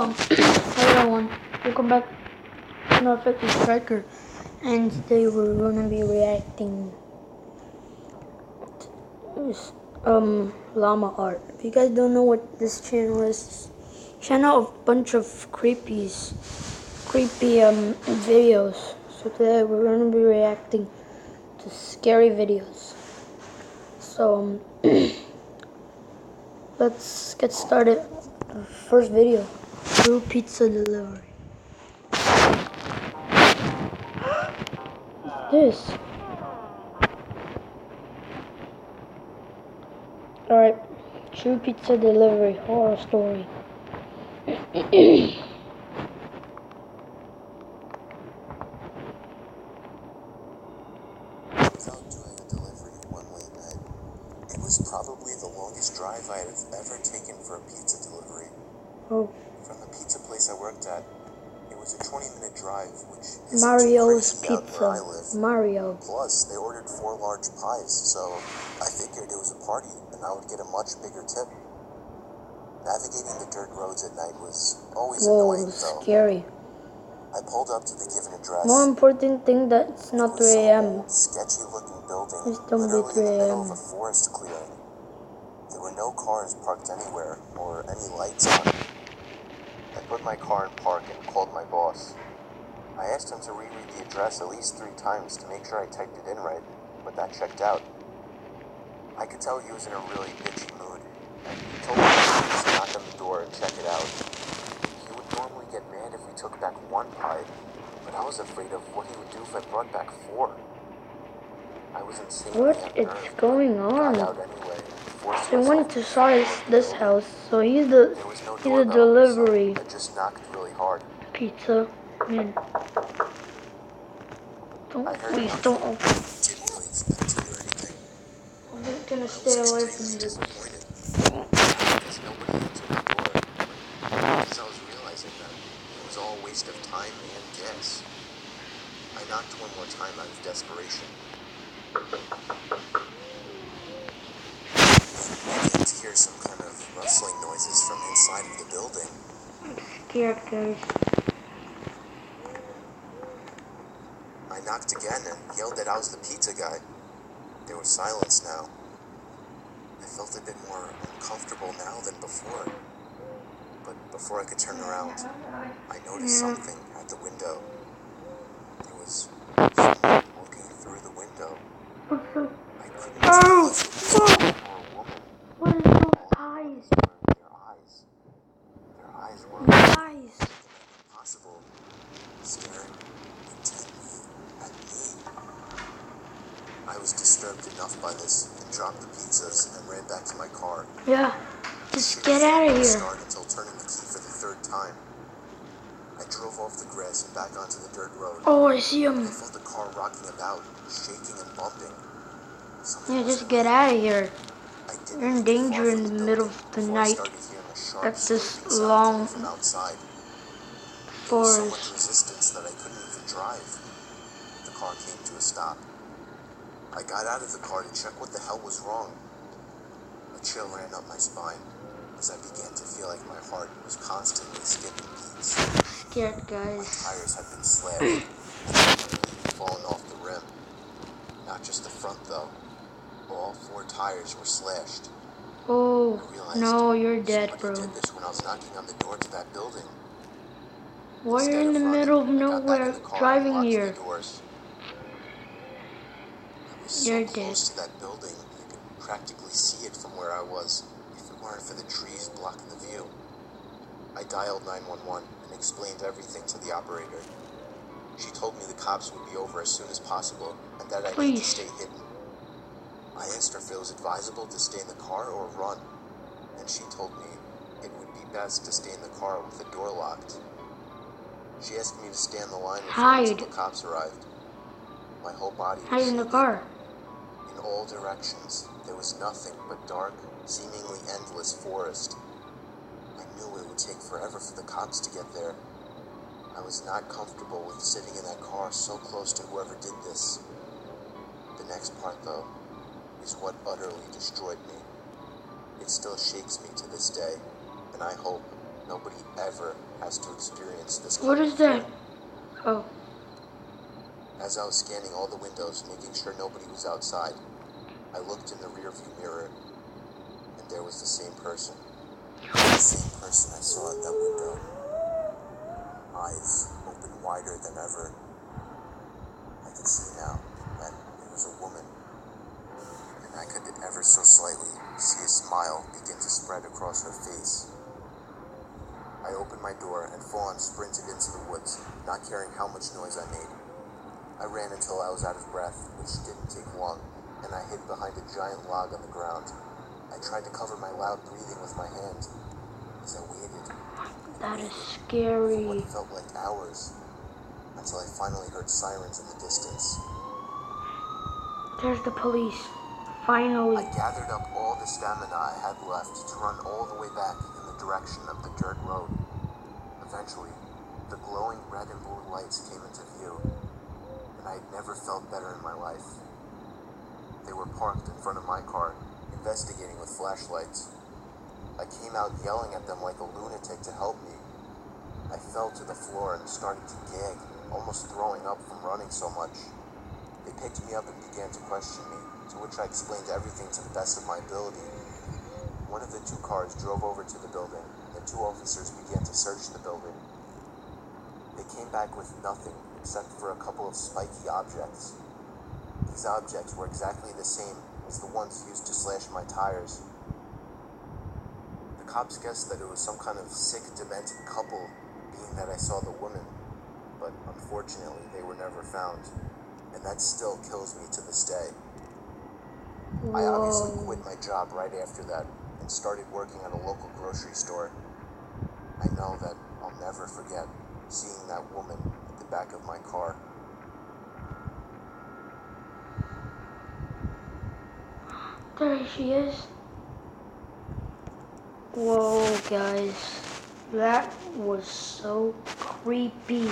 Hello everyone, welcome back to No Effective Striker, and today we're gonna be reacting to this, llama art. If you guys don't know what this channel is, channel of bunch of creepy videos. So today we're gonna be reacting to scary videos. So let's get started. First video, True Pizza Delivery. This. Alright, True Pizza Delivery horror story. Was out doing a delivery one late night. It was probably the longest drive I have ever taken for a pizza delivery. Oh, From the pizza place I worked at, it was a 20-minute drive, which isn't Mario's too crazy out where I Pizza. live. Mario. Plus, they ordered 4 large pies, so I figured it was a party and I would get a much bigger tip. Navigating the dirt roads at night was always Whoa, annoying, though. scary. I pulled up to the given address. More important thing that it's not 3 a.m. Sketchy-looking building, It's don't be literally in 3 the middle of a.m. a forest clearing. There were no cars parked anywhere, or any lights on. I put my car in park and called my boss. I asked him to reread the address at least 3 times to make sure I typed it in right, but that checked out. I could tell he was in a really bitchy mood, and he told me to just knock on the door and check it out. He would normally get mad if we took back 1 pie, but I was afraid of what he would do if I brought back 4. I was insanely What is unnerved, going got on? out anyway, forced They myself wanted to the start this building. house, so he's There was no a doorbell, delivery so I just knocked really hard. pizza man. I heard Please nothing. don't open. Didn't really expect to hear anything. I'm gonna I was stay away from extremely this. disappointed because nobody answered the door. Because I was realizing that it was all a waste of time and gas. I knocked 1 more time out of desperation. I began to hear some kind of rustling noises from inside of the building. I'm scared, guys. I knocked again and yelled that I was the pizza guy. There was silence now. I felt a bit more uncomfortable now than before. But before I could turn around, I noticed something at the window. There was someone looking through the window. I couldn't tell if it was a man or a woman. What is those All I eyes? noticed were their eyes. Their eyes were Eyes. impossible, staring intently at me. I was disturbed enough by this and dropped the pizzas and ran back to my car. Yeah. Just get out of here. Start until turning the key for the 3rd time. I drove off the grass and back onto the dirt road. Oh, I see him. I felt the car rocking about, shaking and bumping. Something Yeah, was just get out of here. I didn't You're in make it far danger from in the middle of the before I night started hearing a sharp at this scraping sound long coming from outside. There was so much forest. resistance that I couldn't even drive. The car came to a stop. I got out of the car to check what the hell was wrong. A chill ran up my spine as I began to feel like my heart was constantly skipping beats. Scared, My guys. tires had been slashed and completely fallen off the rim. Not just the front though. All 4 tires were slashed. Oh, I realized no, you're dead, somebody bro. did this when I was knocking on the door to that building. Why you're Instead in the running, middle of I got back in nowhere the car and driving locked here? the doors. I was so You're dead. close to that building, I could practically see it from where I was, if it weren't for the trees blocking the view. I dialed 911 and explained everything to the operator. She told me the cops would be over as soon as possible and that I need to Please. stay hidden. I asked her if it was advisable to stay in the car or run, and she told me it would be best to stay in the car with the door locked. She asked me to stay on the line with her until Hide. the cops arrived. My whole body was Hide in the shaking. car. In all directions, there was nothing but dark, seemingly endless forest. I knew it would take forever for the cops to get there. I was not comfortable with sitting in that car so close to whoever did this. The next part, though, is what utterly destroyed me. It still shakes me to this day, and I hope Nobody ever has to experience this What kind is of fear. that? Oh. As I was scanning all the windows, making sure nobody was outside, I looked in the rearview mirror, and there was the same person. The same person I saw at that window. Eyes open wider than ever. I could see now that it was a woman, and I could ever so slightly see a smile begin to spread across her face. I opened my door and full-on sprinted into the woods, not caring how much noise I made. I ran until I was out of breath, which didn't take long, and I hid behind a giant log on the ground. I tried to cover my loud breathing with my hand as I waited That is for scary. what felt like hours, until I finally heard sirens in the distance. There's the police. I Finally. gathered up all the stamina I had left to run all the way back in the direction of the dirt road. Eventually, the glowing red and blue lights came into view, and I had never felt better in my life. They were parked in front of my car, investigating with flashlights. I came out yelling at them like a lunatic to help me. I fell to the floor and started to gag, almost throwing up from running so much. They picked me up and began to question me, to which I explained everything to the best of my ability. One of the two cars drove over to the building, and the two officers began to search the building. They came back with nothing except for a couple of spiky objects. These objects were exactly the same as the ones used to slash my tires. The cops guessed that it was some kind of sick, demented couple, being that I saw the woman, but unfortunately they were never found, and that still kills me to this day. I obviously quit my job right after that and started working at a local grocery store. I know that I'll never forget seeing that woman at the back of my car. There she is. Whoa, guys. That was so creepy.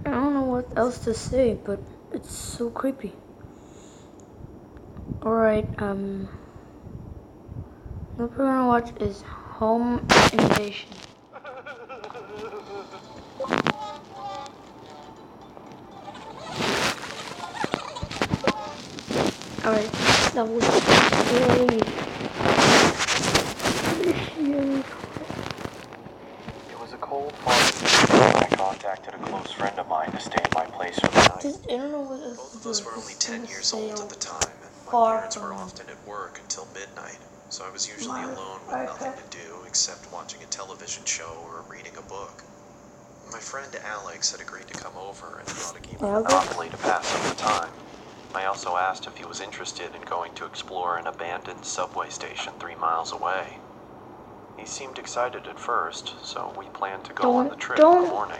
I don't know what else to say, but it's so creepy. Alright, what we're gonna watch is Home Invasion. Alright, that was scary. It was a cold, foggy evening when I contacted a close friend of mine to stay at my place for the night. I don't know what else Both to of do. us were only 10 years old at the time, and my Far parents were from often at work until midnight, so I was usually my alone with nothing iPad. to do except watching a television show or reading a book. My friend Alex had agreed to come over and brought a game of Alex? Monopoly to pass some of the time. I also asked if he was interested in going to explore an abandoned subway station 3 miles away. He seemed excited at first, so we planned to go on the trip in the morning.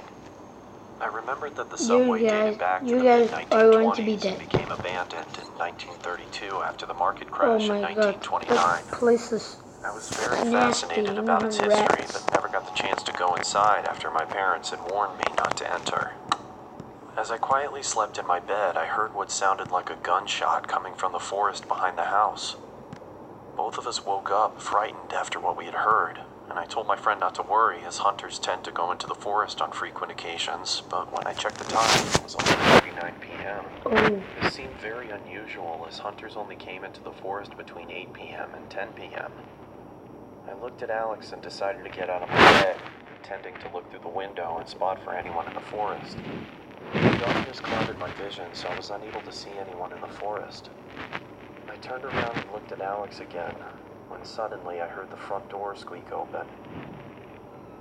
I remembered that the subway dated back to the mid-1920s and became abandoned in 1932 after the market crash in 1929. That place is I was very nasty. fascinated You about know, its have history, rats. but never got the chance to go inside after my parents had warned me not to enter. As I quietly slept in my bed, I heard what sounded like a gunshot coming from the forest behind the house. Both of us woke up, frightened after what we had heard, and I told my friend not to worry, as hunters tend to go into the forest on frequent occasions, but when I checked the time, it was 11:39 p.m. Oh, This seemed very unusual, as hunters only came into the forest between 8 p.m. and 10 p.m. I looked at Alex and decided to get out of my bed, intending to look through the window and spot for anyone in the forest. The darkness clouded my vision, so I was unable to see anyone in the forest. I turned around and looked at Alex again, when suddenly I heard the front door squeak open.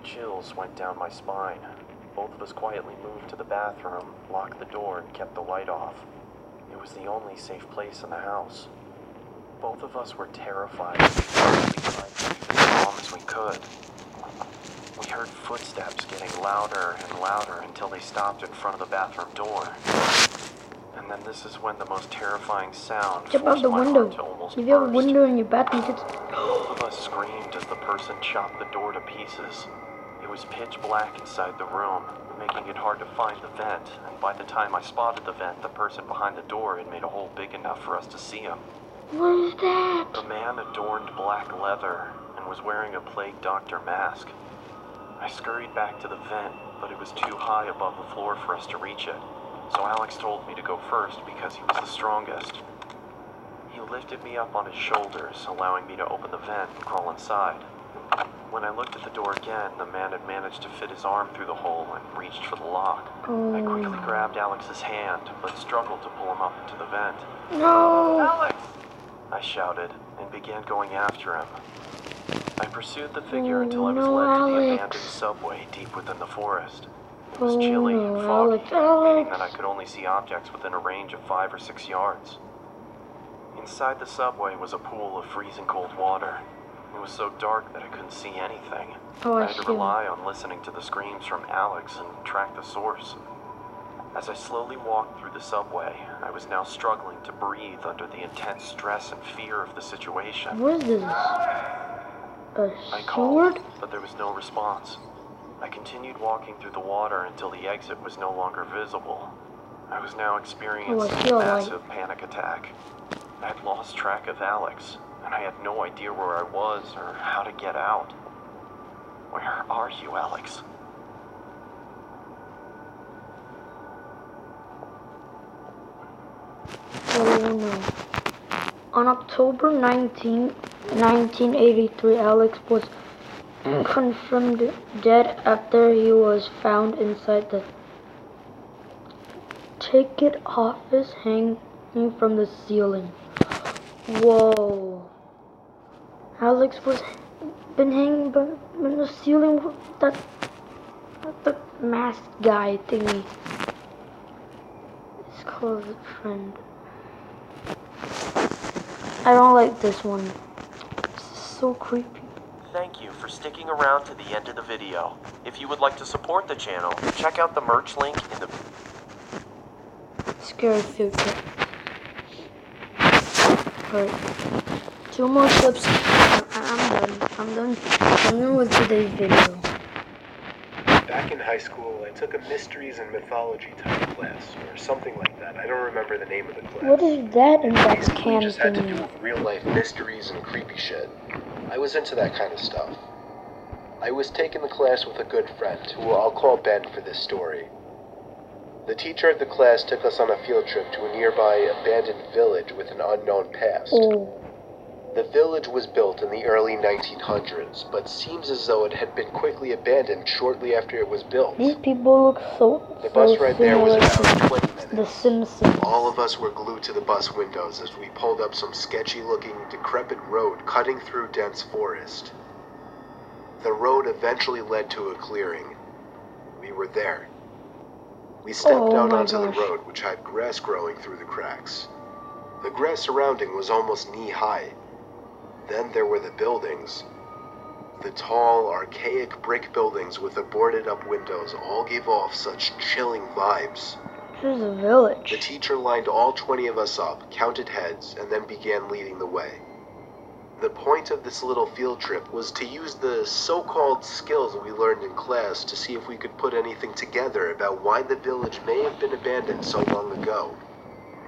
Chills went down my spine. Both of us quietly moved to the bathroom, locked the door, and kept the light off. It was the only safe place in the house. Both of us were terrified, and we tried to keep as calm as we could. We heard footsteps getting louder and louder until they stopped in front of the bathroom door. And then this is when the most terrifying sound step out forced the my window. heart to almost If you have a burst. window in your bathroom, just Both of us screamed as the person chopped the door to pieces. It was pitch black inside the room, making it hard to find the vent, and by the time I spotted the vent, the person behind the door had made a hole big enough for us to see him. What is that? The man adorned black leather and was wearing a plague doctor mask. I scurried back to the vent, but it was too high above the floor for us to reach it, so Alex told me to go first because he was the strongest. He lifted me up on his shoulders, allowing me to open the vent and crawl inside. When I looked at the door again, the man had managed to fit his arm through the hole and reached for the lock. I quickly grabbed Alex's hand, but struggled to pull him up into the vent. No! Alex! I shouted, and began going after him. I pursued the figure until I was no, led to the Alex. abandoned subway deep within the forest. It was chilly and no, foggy, Alex. meaning that I could only see objects within a range of 5 or 6 yards. Inside the subway was a pool of freezing cold water. It was so dark that I couldn't see anything. Oh, I I had to see. rely on listening to the screams from Alex and track the source. As I slowly walked through the subway, I was now struggling to breathe under the intense stress and fear of the situation. What is this? A I called, sword? but there was no response. I continued walking through the water until the exit was no longer visible. I was now experiencing a feel like- massive panic attack. I had lost track of Alex, and I had no idea where I was or how to get out. Where are you, Alex? Oh no. On October 19, 1983, Alex was confirmed dead after he was found inside the ticket office hanging from the ceiling. Whoa. Alex was been hanging in the ceiling with that the masked guy thingy. His close friend. I don't like this one. It's so creepy. Thank you for sticking around to the end of the video. If you would like to support the channel, check out the merch link in the... Scary future. Alright. 2 more clips. I'm done with today's video. Back in high school, I took a mysteries and mythology type class, or something like that. I don't remember the name of the class. What is that in that Basically, can just had to do thingy? with real life mysteries and creepy shit. I was into that kind of stuff. I was taking the class with a good friend, who I'll call Ben for this story. The teacher of the class took us on a field trip to a nearby abandoned village with an unknown past. Oh, The village was built in the early 1900s, but seems as though it had been quickly abandoned shortly after it was built. these people look The bus ride there was similar about to 20 The minutes. Simpsons. All of us were glued to the bus windows as we pulled up some sketchy-looking, decrepit road cutting through dense forest. The road eventually led to a clearing. We were there. We stepped Oh out my onto the gosh. road, which had grass growing through the cracks. The grass surrounding was almost knee-high. Then there were the buildings. The tall, archaic brick buildings with the boarded-up windows all gave off such chilling vibes. This is a The village. teacher lined all 20 of us up, counted heads, and then began leading the way. The point of this little field trip was to use the so-called skills we learned in class to see if we could put anything together about why the village may have been abandoned so long ago.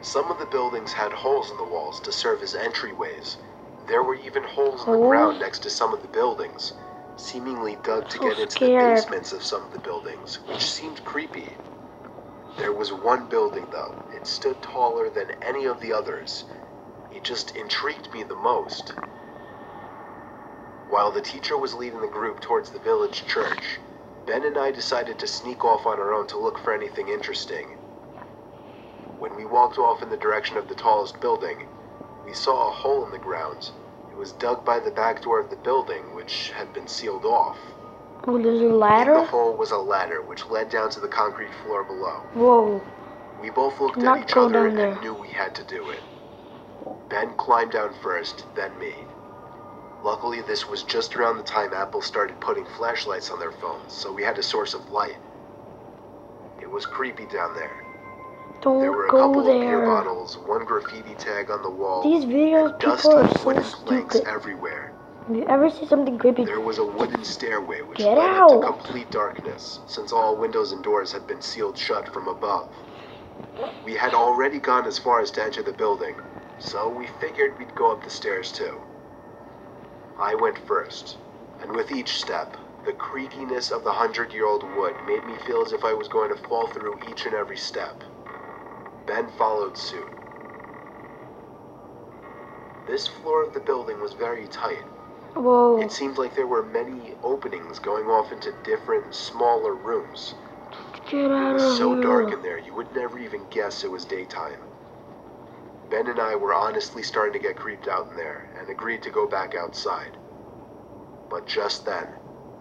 Some of the buildings had holes in the walls to serve as entryways. There were even holes in the Holes? ground next to some of the buildings, seemingly dug to So get into scared. the basements of some of the buildings, which seemed creepy. There was one building, though. It stood taller than any of the others. It just intrigued me the most. While the teacher was leading the group towards the village church, Ben and I decided to sneak off on our own to look for anything interesting. When we walked off in the direction of the tallest building, we saw a hole in the ground. It was dug by the back door of the building, which had been sealed off. Oh, there's a In the ladder? hole was a ladder, which led down to the concrete floor below. Whoa. We both looked Do not at each go other down there. and knew we had to do it. Ben climbed down first, then me. Luckily, this was just around the time Apple started putting flashlights on their phones, so we had a source of light. It was creepy down there. There were Don't a go couple of beer there. bottles, one graffiti tag on the wall, These videos, and people dusty are so wooden planks stupid. everywhere. If you ever see something creepy, There was a wooden stairway which Get led out. into complete darkness, since all windows and doors had been sealed shut from above. We had already gone as far as to enter the building, so we figured we'd go up the stairs too. I went first, and with each step, the creakiness of the 100-year-old wood made me feel as if I was going to fall through each and every step. Ben followed suit. This floor of the building was very tight. Whoa. It seemed like there were many openings going off into different, smaller rooms. Get It out was of so here. dark in there, you would never even guess it was daytime. Ben and I were honestly starting to get creeped out in there and agreed to go back outside. But just then,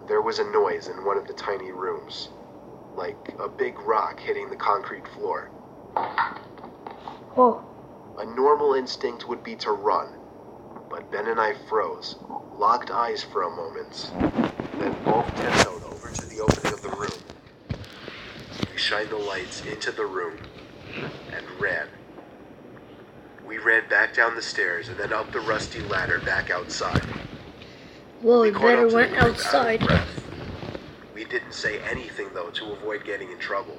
there was a noise in one of the tiny rooms, like a big rock hitting the concrete floor. Whoa. A normal instinct would be to run, but Ben and I froze, locked eyes for a moment, then both tiptoed over to the opening of the room. We shined the lights into the room and ran. We ran back down the stairs and then up the rusty ladder back outside. Whoa, We you caught better up to the went group out of outside. breath. We didn't say anything though to avoid getting in trouble.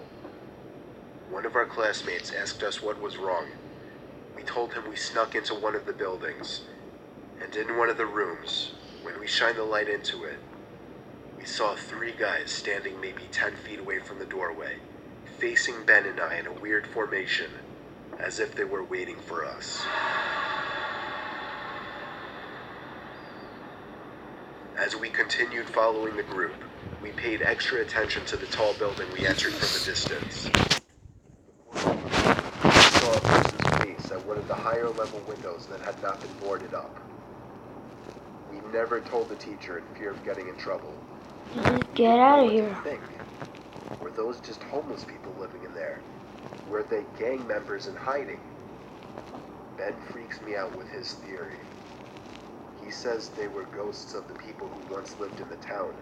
One of our classmates asked us what was wrong. We told him we snuck into one of the buildings, and in one of the rooms, when we shined the light into it, we saw 3 guys standing maybe 10 feet away from the doorway, facing Ben and I in a weird formation, as if they were waiting for us. As we continued following the group, we paid extra attention to the tall building we entered from a distance. We saw a person's face at one of the higher level windows that had not been boarded up. We never told the teacher in fear of getting in trouble. Just get out of What here. to think? Were those just homeless people living in there? Were they gang members in hiding? Ben freaks me out with his theory. He says they were ghosts of the people who once lived in the town.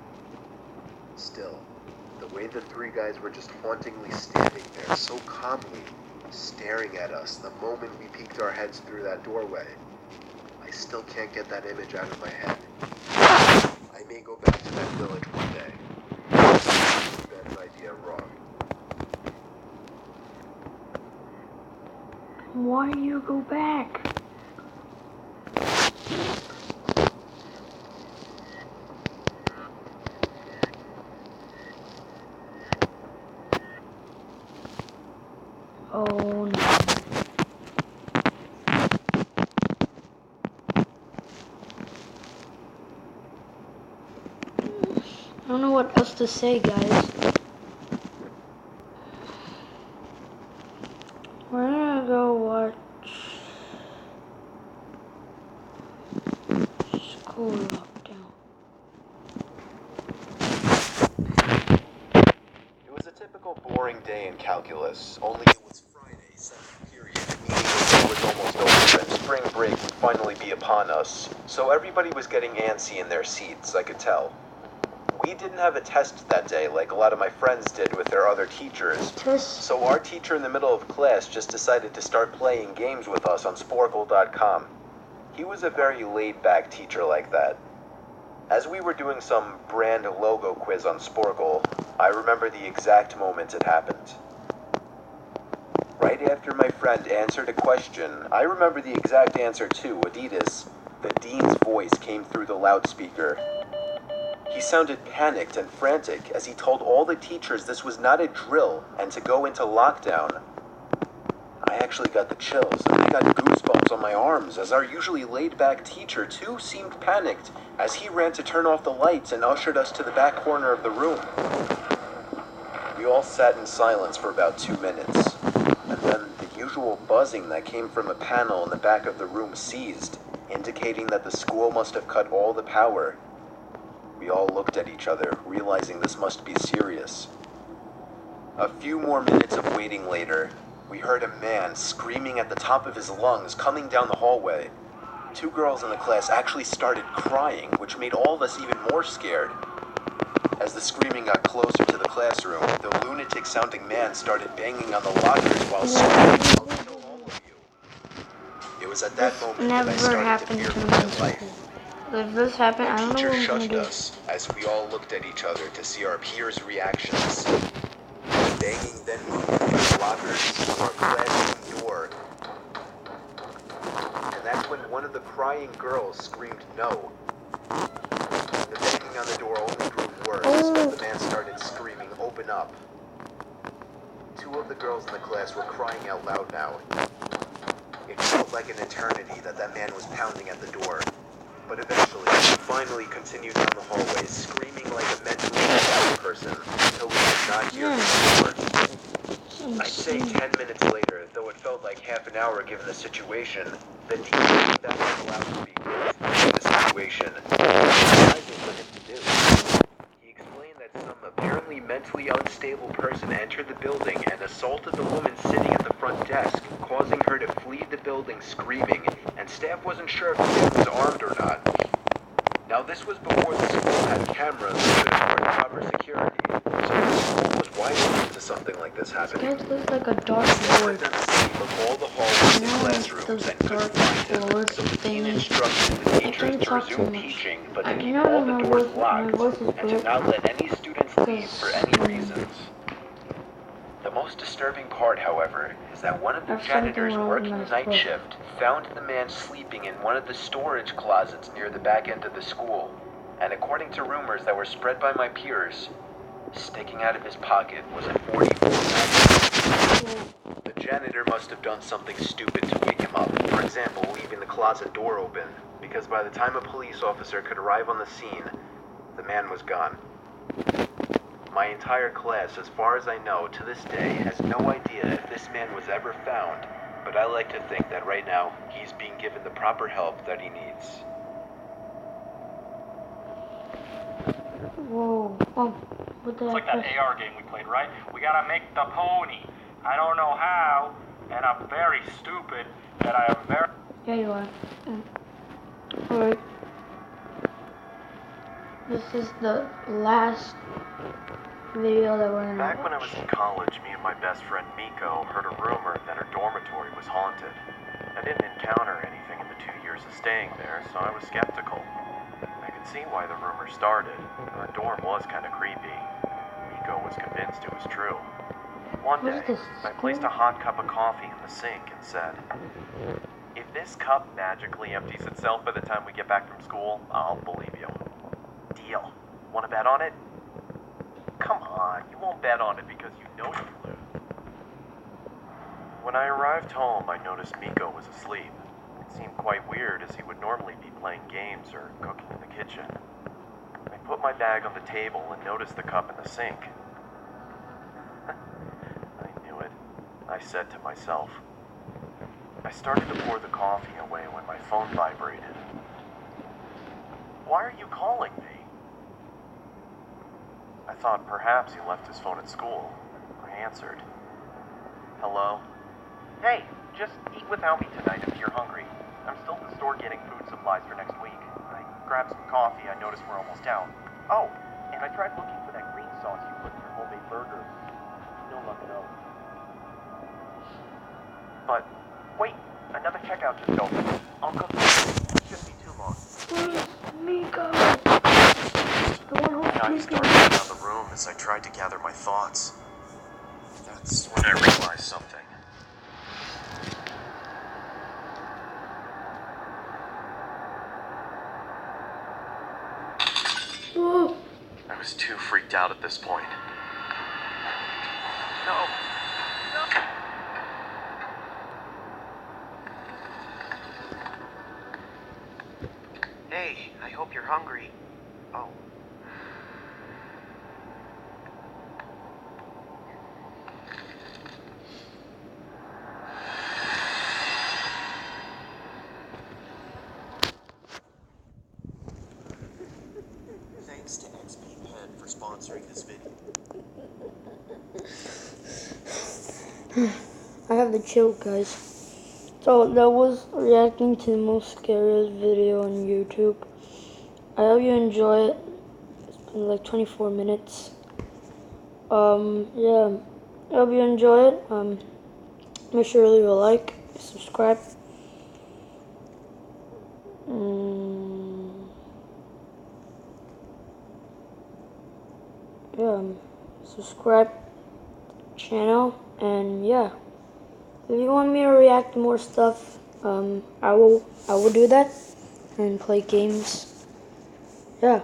Still, the way the 3 guys were just hauntingly standing there so calmly, staring at us the moment we peeked our heads through that doorway, I still can't get that image out of my head. I may go back to that village one day. That an idea wrong. Why do you go back? Oh no. I don't know what else to say, guys. We're gonna go watch School Lockdown. It was a typical boring day in calculus, only it was Friday, second period, meaning the day was almost over and spring break would finally be upon us, so everybody was getting antsy in their seats, I could tell. We didn't have a test that day like a lot of my friends did with their other teachers, Test. so our teacher in the middle of class just decided to start playing games with us on Sporkle.com. He was a very laid-back teacher like that. As we were doing some brand logo quiz on Sporkle, I remember the exact moment it happened. Right after my friend answered a question, I remember the exact answer too, Adidas. The dean's voice came through the loudspeaker. He sounded panicked and frantic as he told all the teachers this was not a drill and to go into lockdown. I actually got the chills and I got goosebumps on my arms as our usually laid-back teacher too seemed panicked as he ran to turn off the lights and ushered us to the back corner of the room. We all sat in silence for about 2 minutes, and then the usual buzzing that came from a panel in the back of the room ceased, indicating that the school must have cut all the power. We all looked at each other, realizing this must be serious. A few more minutes of waiting later, we heard a man screaming at the top of his lungs coming down the hallway. 2 girls in the class actually started crying, which made all of us even more scared. As the screaming got closer to the classroom, the lunatic-sounding man started banging on the lockers while screaming, "I'll kill all of you." It was at that moment that I Never started to happened fear to for me. my life. If this happened, I My don't know teacher what I'm gonna shushed do. us as we all looked at each other to see our peers' reactions. Banging then moved into the lockers to our classroom door. one of the crying girls screamed no. The banging on the door only grew worse as the man started screaming, "Open up." Two of the girls in the class were crying out loud now. It felt like an eternity that man was pounding at the door. But eventually, he finally continued down the hallway, screaming like a mentally ill person until we could not hear him anymore. I'd say 10 minutes later, though it felt like half an hour given the situation, the teacher that was allowed to speak in the situation advising for him to do. He explained that some apparently mentally unstable person entered the building and assaulted the woman sitting at the front desk, causing her to flee the building screaming, and staff wasn't sure if the man was armed or not. Now this was before the school had cameras that could cover security, so the school was wide open to something like this happening. This looks like a dark Staff lord. had done a sweep of all the hallways and No, classrooms the and couldn't dark find him, lord so the dean thingy. instructed the I teachers can't to talk too resume much. teaching, but I to keep know all the my doors voice locked is and to great. not let any students leave for any reasons. The most disturbing part, however, is that one of the There's something janitors wrong with working my night foot. shift found the man sleeping in one of the storage closets near the back end of the school. And according to rumors that were spread by my peers, sticking out of his pocket was a .44 Magnum. The janitor must have done something stupid to wake him up. For example, leaving the closet door open, because by the time a police officer could arrive on the scene, the man was gone. My entire class, as far as I know, to this day, has no idea if this man was ever found, but I like to think that right now, he's being given the proper help that he needs. Whoa. Oh, what the It's like heck? that AR game we played, right? We gotta make the pony. I don't know how, and I'm very stupid, and I am very... There you are. Alright. This is the last video that we're gonna Back when I was watch. in college, me and my best friend Miko heard a rumor that her dormitory was haunted. I didn't encounter anything in the 2 years of staying there, so I was skeptical. I could see why the rumor started. Her dorm was kind of creepy. Miko was convinced it was true. One What is day, this, I placed a hot cup of coffee in the sink and said, "If this cup magically empties itself by the time we get back from school, I'll believe you." Deal. Want to bet on it? Come on, you won't bet on it because you know you'll lose. When I arrived home, I noticed Miko was asleep. It seemed quite weird as he would normally be playing games or cooking in the kitchen. I put my bag on the table and noticed the cup in the sink. I knew it, I said to myself. I started to pour the coffee away when my phone vibrated. "Why are you calling me?" I thought perhaps he left his phone at school. I answered. "Hello? Hey, just eat without me tonight if you're hungry. I'm still at the store getting food supplies for next week. I grabbed some coffee. I noticed we're almost out. Oh, and I tried looking for that green sauce you put in your homemade burger. No luck at all. But, wait, another checkout just opened. I'll cook it. Shouldn't be too long." Where's Miko? The one I who's started sleeping. around the room as I tried to gather my thoughts. That's when I realized something. Whoa. I was too freaked out at this point. No. No. Hey, I hope you're hungry. Oh. Thanks to XP Pen for sponsoring this video. I have the chill, guys. So that was reacting to the most scariest video on YouTube. I hope you enjoy it. It's been like 24 minutes. Yeah. I hope you enjoy it. Make sure to leave a like, subscribe. Yeah, subscribe to the channel, and yeah, if you want me to react to more stuff, I will do that and play games. Yeah.